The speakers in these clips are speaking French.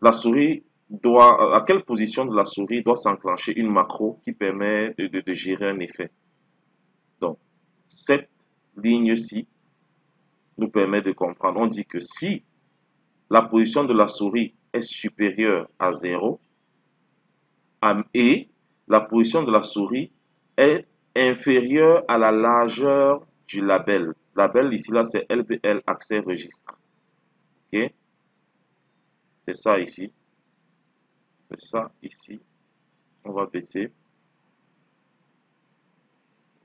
la souris doit, à quelle position de la souris doit s'enclencher une macro qui permet de gérer un effet. Donc, cette ligne-ci nous permet de comprendre. On dit que si la position de la souris est supérieure à 0 et la position de la souris est inférieure à la largeur du label. Label ici là c'est LBL accès registre. Ok, c'est ça ici. C'est ça ici. On va baisser.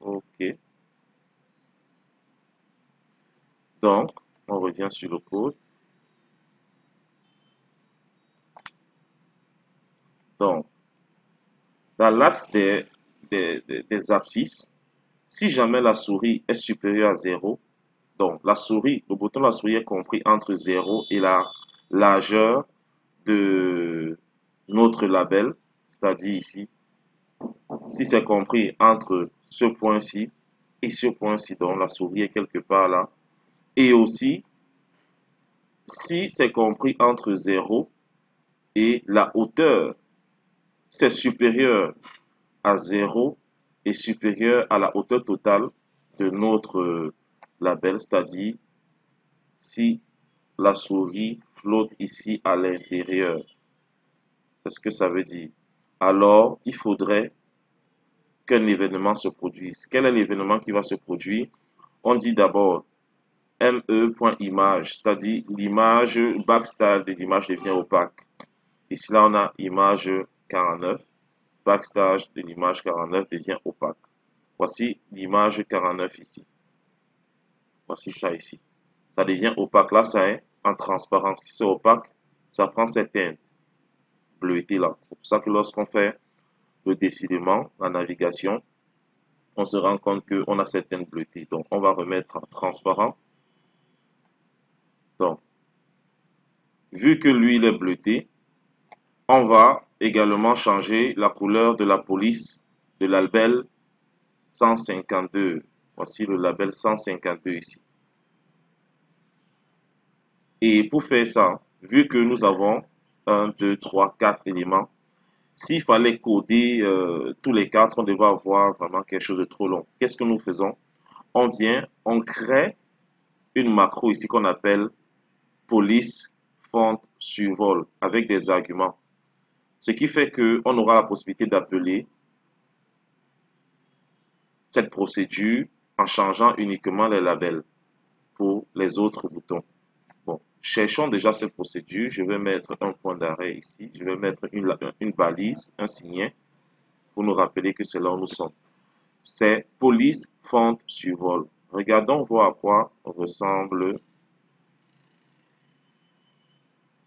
Ok. Donc, on revient sur le code. Donc, dans l'axe des abscisses, si jamais la souris est supérieure à 0, donc la souris, le bouton de la souris est compris entre 0 et la largeur de notre label, c'est-à-dire ici, si c'est compris entre ce point-ci et ce point-ci, donc la souris est quelque part là, et aussi si c'est compris entre 0 et la hauteur, c'est supérieur à 0 et supérieur à la hauteur totale de notre label, c'est-à-dire si la souris flotte ici à l'intérieur. C'est ce que ça veut dire. Alors, il faudrait qu'un événement se produise. Quel est l'événement qui va se produire? On dit d'abord me.image, c'est-à-dire l'image, backstyle de l'image devient opaque. Ici, là, on a image 49. Backstage de l'image 49 devient opaque. Voici l'image 49 ici. Voici ça ici. Ça devient opaque. Là, ça est en transparence. Si c'est opaque, ça prend cette teinte bleutée là. C'est pour ça que lorsqu'on fait le défilement, la navigation, on se rend compte qu'on a cette teinte bleutée. Donc, on va remettre en transparent. Donc, vu que lui, il est bleuté, on va également changer la couleur de la police de label 152. Voici le label 152 ici. Et pour faire ça, vu que nous avons 1, 2, 3, 4 éléments, s'il fallait coder tous les 4, on devait avoir vraiment quelque chose de trop long. Qu'est-ce que nous faisons? On vient, on crée une macro ici qu'on appelle police font survol avec des arguments. Ce qui fait qu'on aura la possibilité d'appeler cette procédure en changeant uniquement les labels pour les autres boutons. Bon, cherchons déjà cette procédure. Je vais mettre un point d'arrêt ici. Je vais mettre une balise, un signet, pour nous rappeler que c'est là où nous sommes. C'est police font survol. Regardons voir à quoi ressemble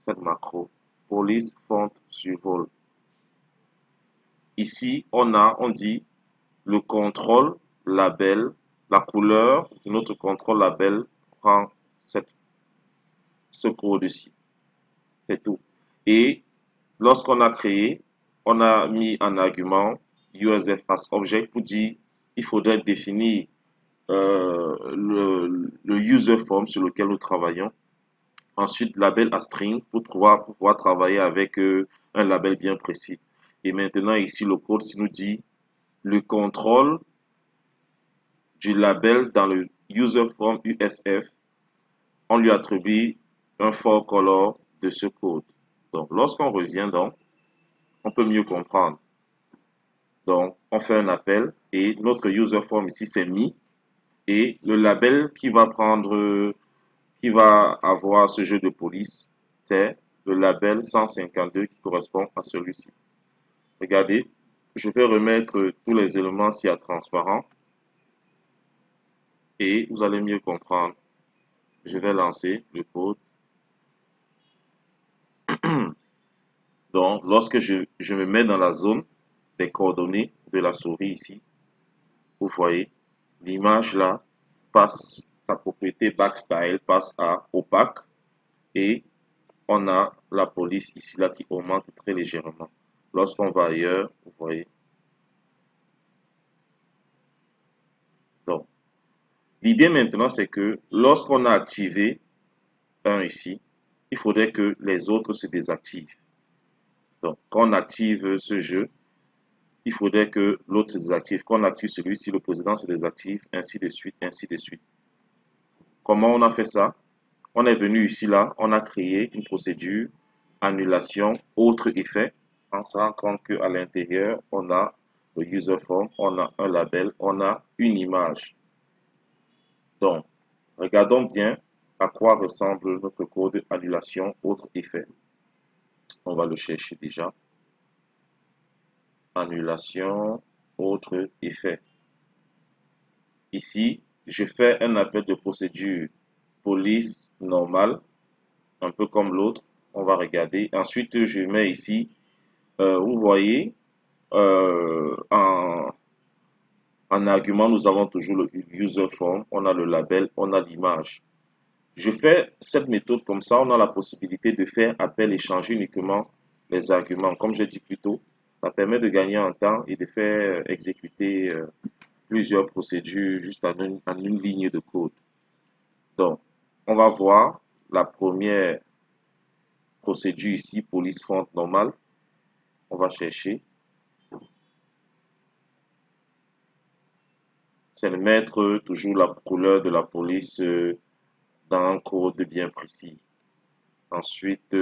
cette macro. Police font survol. Ici, on dit le contrôle label, la couleur de notre contrôle label prend ce code-ci. C'est tout. Et lorsqu'on a créé, on a mis en argument USF as object pour dire il faudrait définir le user form sur lequel nous travaillons. Ensuite, label as string pour pouvoir travailler avec un label bien précis. Et maintenant, ici, le code nous dit le contrôle du label dans le user form USF. On lui attribue un for color de ce code. Donc, lorsqu'on revient, donc, on peut mieux comprendre. Donc, on fait un appel et notre user form ici, c'est mis. Et le label qui va prendre, qui va avoir ce jeu de police, c'est le label 152 qui correspond à celui-ci. Regardez, je vais remettre tous les éléments ici à transparent et vous allez mieux comprendre. Je vais lancer le code. Donc, lorsque je me mets dans la zone des coordonnées de la souris ici, vous voyez, l'image là passe, sa propriété backstyle passe à opaque et on a la police ici là qui augmente très légèrement. Lorsqu'on va ailleurs, vous voyez. Donc, l'idée maintenant c'est que lorsqu'on a activé un ici, il faudrait que les autres se désactivent. Donc, quand on active ce jeu, il faudrait que l'autre se désactive. Quand on active celui-ci, le président se désactive, ainsi de suite, ainsi de suite. Comment on a fait ça? On est venu ici, là, on a créé une procédure annulation, autre effet, en se rendant compte qu'à l'intérieur, on a le user form, on a un label, on a une image. Donc, regardons bien à quoi ressemble notre code annulation, autre effet. On va le chercher déjà. Annulation, autre effet. Ici, je fais un appel de procédure police normale, un peu comme l'autre. On va regarder. Ensuite, je mets ici, vous voyez, en argument, nous avons toujours le user form, on a le label, on a l'image. Je fais cette méthode comme ça, on a la possibilité de faire appel et changer uniquement les arguments. Comme j'ai dit plus tôt, ça permet de gagner en temps et de faire exécuter plusieurs procédures juste en une ligne de code. Donc, on va voir la première procédure ici, police font normale. On va chercher. C'est de mettre toujours la couleur de la police dans un code bien précis. Ensuite,